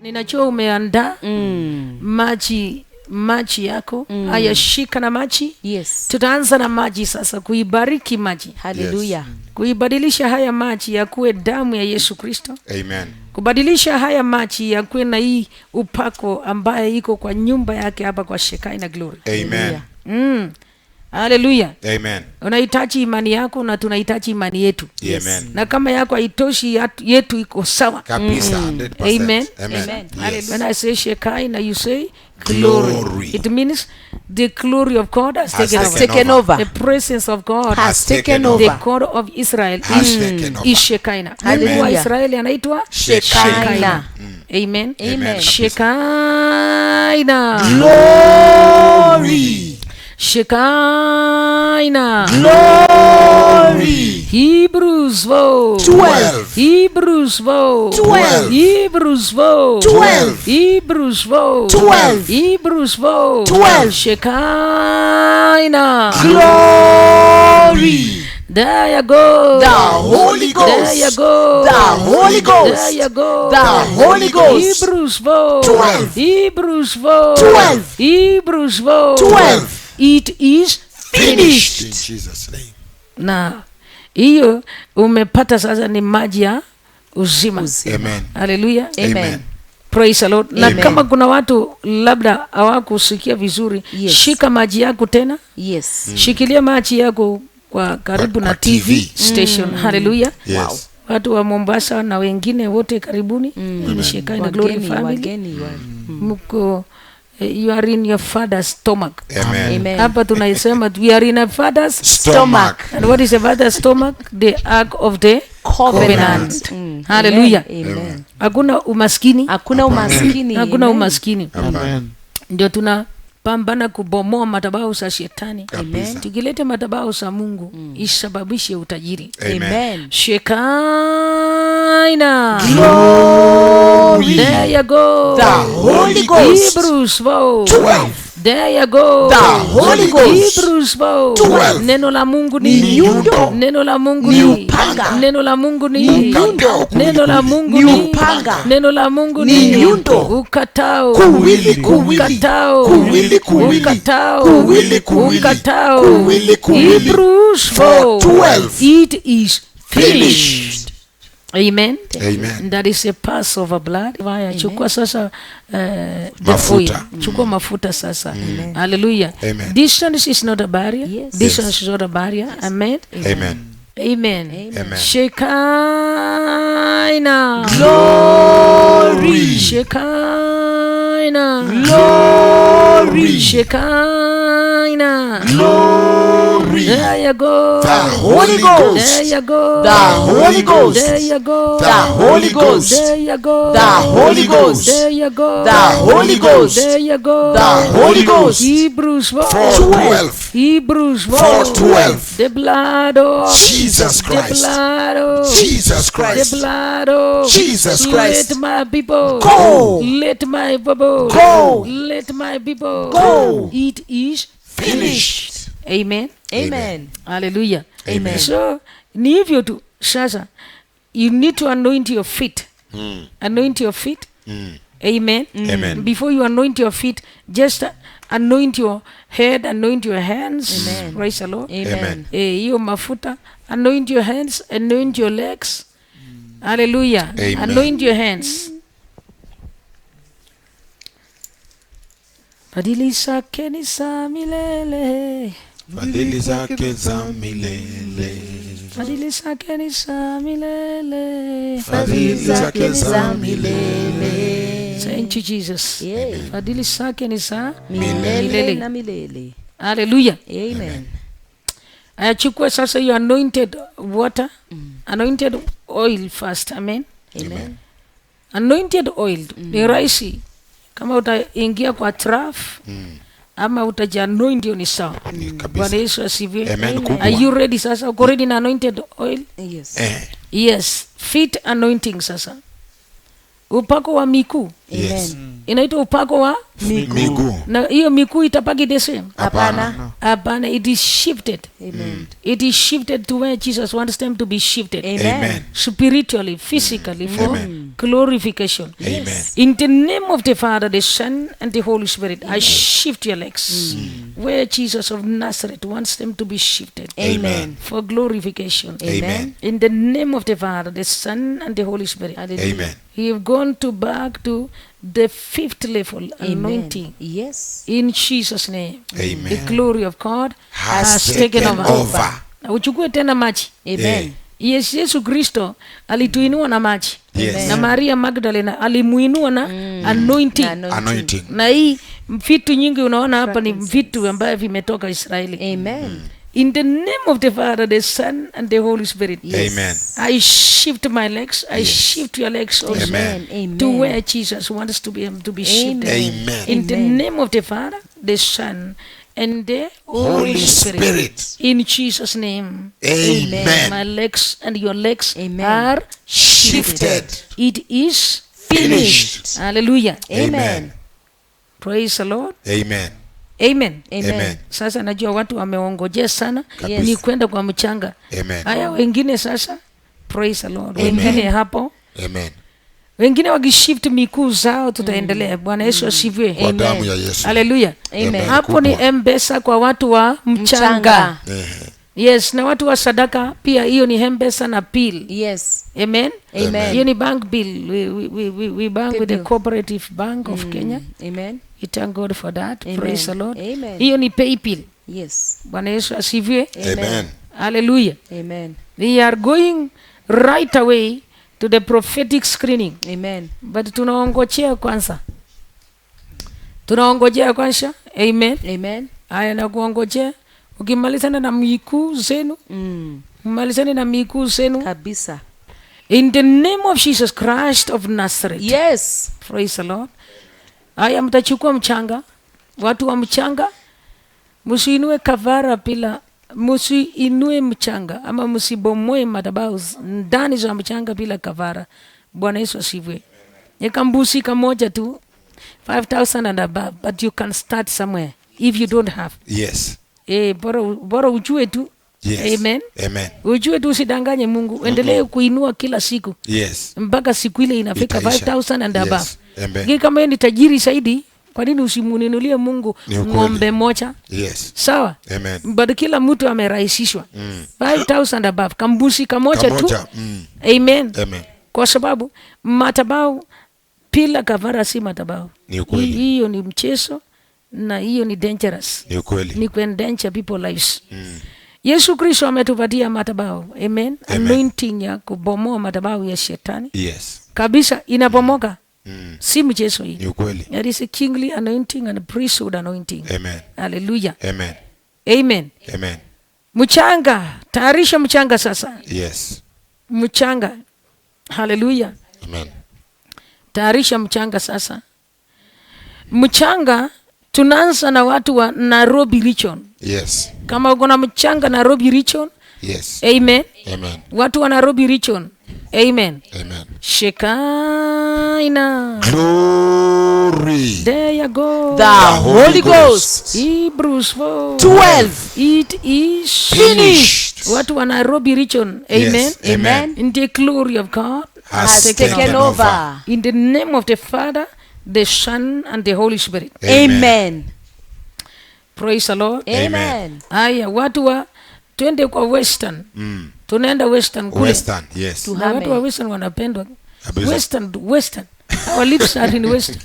Ninajua umeandaa maji yako. Haya, shika na maji. Yes. Tutaanza na maji sasa, kuibariki maji. Hallelujah. Yes. Kuibadilisha haya maji yakuwe damu ya Yesu Kristo. Amen. Kubadilisha haya maji yakuwe na hii upako ambaye iko kwa nyumba yake hapa kwa Shekinah Glory. Amen. Hallelujah. Amen. Unahitaji imani yako na tunahitaji imani yetu. Yes. Amen. Na kama yako haitoshi, yetu iko sawa. Kabisa. 100%. Amen. Amen. Yes. When I say Shekinah, you say glory. It means the glory of God has taken over. The presence of God has taken over. The God of Israel is Shekinah. Hallelujah. Mungu wa Israeli anaitwa Shekinah. Amen. Amen. Shekinah. Glory. Shekinah. Glory. Hebrews 12. Hebrews 12. Hebrews 12. Hebrews 12. Hebrews 12. Shekinah. Glory. There you go. The Holy Ghost. There you go. The Holy Ghost. There you go. The Holy Ghost. Hebrews 4. 12. Hebrews 4. 12. Hebrews 4. 12. It is Finished. In Jesus' name. Na hiyo umepata sasa ni maji ya uzima. Amen. Hallelujah. Amen. Praise the Lord. Na Amen. kama kuna watu labda hawakusikia vizuri, Yes. shika maji yako tena. Yes. Shikilia maji yako kwa karibu Kwa na TV station. Hallelujah. Yes. Wow. Watu wa Mombasa na wengine wote karibuni. Shekinah Glory family. Wageni. Mko you are in your father's stomach. Amen. Amen. Hapa tunaisema we are in a father's Stomach. And what is a father's stomach? The ark of the covenant. Hallelujah. Amen. Hakuna umaskini. Hakuna umaskini. Hakuna Amen. umaskini. Amen. Ndio tunapambana kubomoa madhabahu za shetani. Kabisa. Tukilete madhabahu za Mungu isababishe utajiri. Amen. Shekinah. Glory. There you go. The Holy Ghost. Hebrews 4. 12. There you go. The Holy Ghost. Hebrews 4. 12. Neno la Mungu ni nyundo. Neno la Mungu Ni ni upanga. Neno la Mungu ni Ukatao Neno la Mungu ni ni upanga. Neno la Mungu Ni ni nyundo. ukatao Kuwili. ukatao Kuwili. ukatao Kuwili. ukatao Kuwili. Hebrews 4. 12. It is finished. Amen. Amen. That is a Passover blood. Vaya, chukua sasa the Mafuta. oil. Chukua mafuta sasa. Hallelujah. Amen. Distance is not a barrier. Yes. Distance is not a barrier. Amen. Amen. Amen. Amen. Shekinah. Glory. Shekinah. Glory. Shekinah. Glory. There you go. The Holy Ghost. There you go. The Holy Ghost. There you go. The Holy Ghost. There you go. The Holy Ghost. There you go. The Holy Ghost. There you go. The Holy Ghost. Hebrews 4. 4:12. Hebrews 4:12. The blood of Jesus Christ. The blood of Jesus Christ. The blood of Jesus Christ. Let my people Go. Let my people Go. Let my people Go. It is Finished. Amen. Amen. Hallelujah. Amen. So ni hivyo tu sasa, you need to anoint your feet. Anoint your feet. Amen. Amen. Before you anoint your feet, just anoint your head, anoint your hands. Amen. Praise the Lord. Amen. Hiyo mafuta, anoint your hands, anoint your legs. Hallelujah. Amen. Anoint your hands. Fadhili zake ni za milele. Fadhili zake za milele. Fadhili zake ni za milele. Fadhili zake za milele. Thank you, Jesus. Yeah. Fadhili zake ni za Milele na milele. Hallelujah. Amen. Ayachukua sasa hiyo anointed water, anointed oil first. Amen. Amen. Anointed oil ni rahisi, kama utaingia kwa traf ama utajianoint, ndio ni sawa. Kabisa. Bwana Yesu asifiwe. Amen. Are you ready sasa? Uko ready na anointed oil? Yes. Yes. Feet anointing sasa. Upako wa miguu. Yes. Inaitwa upako wa Miguu. na hiyo miguu itapaki the same. Hapana. Hapana, it is shifted. Amen. It is shifted to where Jesus wants them to be shifted. Amen. Amen. Spiritually, physically, for Amen. glorification. Amen. In the name of the Father, the Son, and the Holy Spirit, I shift your legs where Jesus of Nazareth wants them to be shifted. Amen. For glorification. Amen. In the name of the Father, the Son, and the Holy Spirit. Amen. We have gone back to the 5th level anointing. Yes. In Jesus' name. Amen. The glory of God Has taken over. Na uchukue tena maji. Amen. Yesu Kristo alituinua na maji. Yes. Na Maria Magdalena alimuinua na anointing. Anointing. Na hii vitu nyingi unaona hapa ni vitu ambavyo vimetoka Israeli. Amen. In the name of the Father, the Son, and the Holy Spirit. Yes. Amen. I shift my legs. I shift your legs also Amen. Amen. to where Jesus wants to be shifted. Amen. In the Amen. name of the Father, the Son, and the Holy Spirit. In Jesus' name. Amen. My legs and your legs Amen. are Shifted. It is Finished. Hallelujah. Amen. Praise the Lord. Amen. Amen. Amen. Sasa najua watu wameongojea sana Kabisa. ni kwenda kwa mchanga. Amen. Haya wengine sasa, praise the Lord. Wengine hapo, Amen. wengine wakishift miguu zao tutaendelea. Bwana Yesu asifiwe. Kwa damu ya Yesu. Haleluya. Amen. Hapo ni M-Pesa kwa watu wa mchanga. Ehe. Yes, na watu wa sadaka pia, hiyo ni M-Pesa na bill. Yes. Amen. Amen. Hiyo ni bank bill. We bank with the bill. Cooperative Bank of Kenya. Amen. We thank God for that. Amen. Praise the Lord. Amen. Hiyo ni pay bill. Yes. Bwana Yesu asifiwe. Amen. Hallelujah. Amen. We are going right away to the prophetic screening. Amen. But tunaongojea kwanza. Amen. Amen. Haya, na kuongojea. Ukimalizana na miguu zenu. Mmalizane na miguu zenu. Kabisa. In the name of Jesus Christ of Nazareth. Yes. Praise the Lord. Haya, mtachukua mchanga. Watu wa mchanga, musiinue kavara bila, musiinue mchanga ama musibomoe madhabahu ndani za mchanga bila kavara. Bwana Yesu asifiwe. Nikambusi kamoja tu 5,000 and above, but you can start somewhere if you don't have. Yes. Bora ujue tu. Yes. Amen. Amen. Ujue tu, usidanganye Mungu. Endelee kuinua kila siku. Yes. Mpaka siku ile inafika Itaisha. 5,000 and above. Yes. Amen. Lakini kama yeye ni tajiri zaidi, kwa nini usimununulie Mungu Ni ukweli. ng'ombe moja? Yes. Sawa? Amen. But kila mtu amerahisishwa. 5,000 above, kambusi kamoja tu. Kamoja. Amen. Amen. Kwa sababu madhabahu bila kavara si madhabahu. Ni ukweli. Hiyo ni mchezo na hiyo ni dangerous. Ni ukweli. Ni kuendanger people lives. Yesu Kristo ametupatia madhabahu. Amen. Anointing ya kubomoa madhabahu ya shetani. Yes. Kabisa inabomoka. Si mchezo hii. Ni ukweli. There is a kingly anointing and a priesthood anointing. Amen. Hallelujah. Amen. Amen. Amen. Mchanga, tayarisha mchanga sasa. Yes. Mchanga. Hallelujah. Amen. Tayarisha mchanga sasa. Mchanga tunaanza na watu wa Nairobi region. Yes. Kama uko na mchanga Nairobi region. Yes. Amen. Amen. Watu wa Nairobi region. Amen. Amen. Shekinah. Glory. There you go. The Holy Ghost. Hebrews 4. 12. It is Finished. Watu wa Nairobi region. Amen. Yes. Amen. In the glory of God Has Taken over. in the name of the Father, the Son, and the Holy Spirit. Amen. Praise the Lord. Amen. Haya, watu wa twende kwa Western. Tunaenda Western kule. Western. Yes. Na watu wa Western wanapendwa. Kabisa. Western. Our lips are in Western.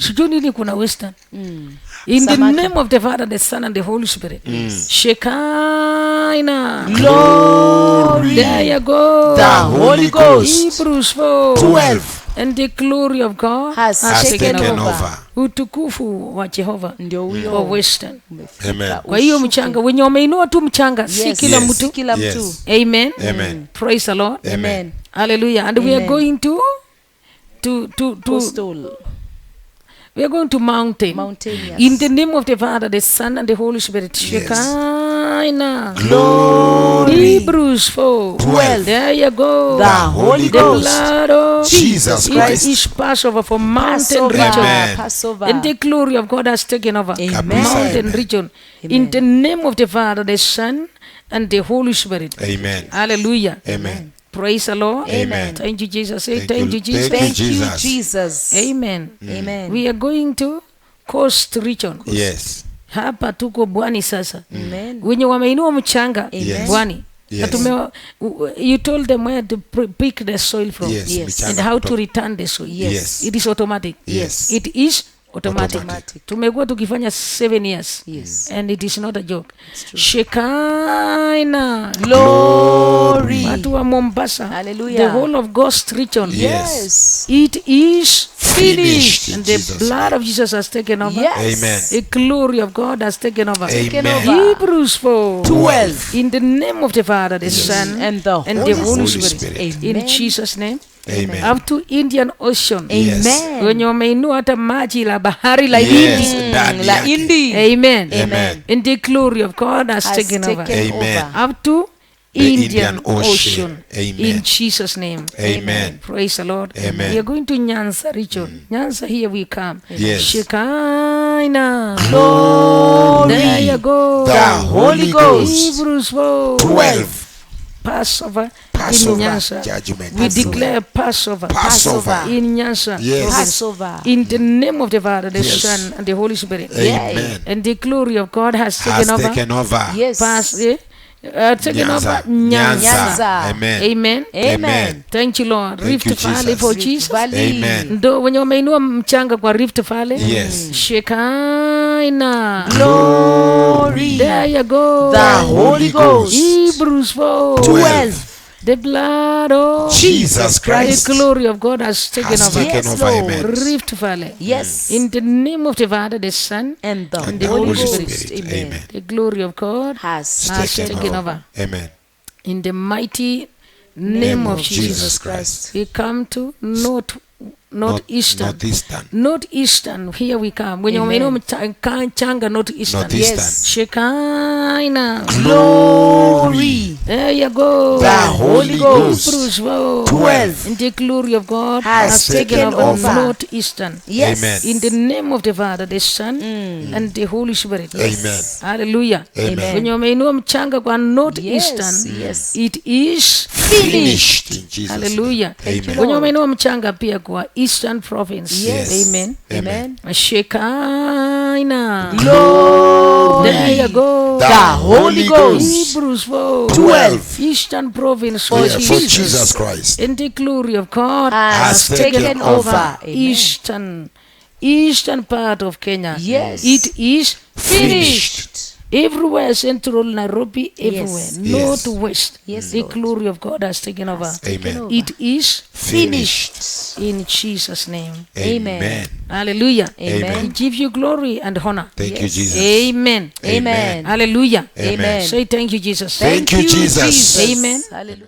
Sijui nini kuna Western. In the Samaki. name of the Father, the Son, and the Holy Spirit. Shekinah. Glory. There you go. The Holy Ghost. Hebrews 4. 12. And the glory of God Has taken over. Utukufu wa Jehova Ndio wa huyo. Western. Amen. Kwa hiyo mchanga wenye wameinua tu mchanga, si Yes. kila Yes. mtu. Kila Yes. mtu. Amen. Amen. Praise the Lord. Amen. Hallelujah. And we are Amen. going to Coastal. we are going to mountain. Mountainous. In the name of the Father, the Son, and the Holy Spirit. Shekinah. Glory. Hebrews 4. 12. There you go. The Holy The Ghost. blood of Jesus it Christ. is Passover for mountain Passover. region. Amen. Passover. And the glory of God has taken over. Amen. Mountain Amen. region. Amen. In the name of the Father, the Son, and the Holy Spirit. Amen. Hallelujah. Amen. Praise the Lord. Amen. Thank you, Jesus. Say Thank thank you. you, Jesus. Thank Thank you, Jesus. Jesus. Amen. Amen. We are going to Coast Region. Yes. Hapa tuko Bwani sasa. Amen. Wenye wameinua mchanga Yes. Bwani. Yes. Na you told them where to pick the soil from. Yes. Yes. Michanga And how to kutoka- return the soil. Yes. It is automatic. Yes. It is automatic. Automatic. Tumekuwa tukifanya 7 years. Yes. And it is not a joke. Shekinah. Glory. Watu wa Mombasa. Hallelujah. The whole of Ghost region. Yes. It is Finished in and the Jesus' blood of Jesus has taken over. Yes. Amen. The glory of God has taken over. Taken over. Hebrews 4. 12. In the name of the Father, the Son, And the the Holy Holy Spirit. Spirit. In Amen. Jesus' name. Amen. Up to Indian Ocean. Yes. Amen. Wenye wameinua hata maji la bahari la Yes. Hindi. Ndani La yake. Indi Amen. Amen. And the glory of God has has taken over. taken Amen. over. Up to The Indian Indian Ocean. Ocean. Amen. In Jesus' name. Amen. Praise the Lord. Amen. We are going to Nyanza region. Nyanza, here we come. Yes. Shekinah. Glory. There you go. The Holy Ghost. Hebrews 4. 12. Passover, Passover. in Nyanza. Judgment. We declare Passover. Passover. In Nyanza. Yes. province. Passover. In the name of the Father, the Yes. Son, and the Holy Spirit. Amen. And the glory of God has Has taken over. taken over. Yes. Taken over Nyanza. Nyanza. Amen. Amen. Amen. Thank you, Lord. Thank Rift you, Valley Jesus. for Rift Jesus. Valley. Amen. Ndo wenye wameinua mchanga kwa Rift Valley. Yes. Shekinah. Glory. There you go. The Holy Ghost. Hebrews 4. 12. The blood of Jesus Christ The glory of God has taken has over. taken Yes, over. Lord. Amen. Rift Valley. Yes. In the name of the Father, the Son, And the And the Holy Holy Ghost. Spirit. Amen. Amen. the glory of God Has has Taken taken over. over. Amen. In the mighty name of Jesus. Jesus Christ. We come to northeastern. Northeastern, here we come. When you Amen. know changa northeastern. Northeastern. Yes. Shekinah. Glory. There you go. The Holy Ghost. Hebrews 4. 12. And the glory of God Has taken over. northeastern. Yes. Amen. In the name of the Father, the Son, and the Holy Spirit. Amen. Hallelujah. Amen. When umeinua mchanga kwa northeastern, Yes. Yes. it is Finished in Jesus' hallelujah. name. Amen. When umeinua mchanga pia kwa eastern province. Yes. Amen. Amen. Shekinah. Glory. There you go. The Holy Ghost. Hebrews 4. 12. Eastern province for Yeah, for Jesus. Jesus Christ. And the glory of God Has taken over. Amen. Eastern part of Kenya. Yes. It is finished. Finished. Everywhere, central Nairobi, everywhere. Yes. Northwest. Yes, The Lord. glory of God has taken over. Amen. over. It is Finished. in Jesus' name. Amen. Hallelujah. Amen. We give you glory and honor. Thank you, Yes. Jesus. Amen. Amen. Hallelujah. Amen. Say thank you, Jesus. Thank you, Jesus. Amen. Hallelujah.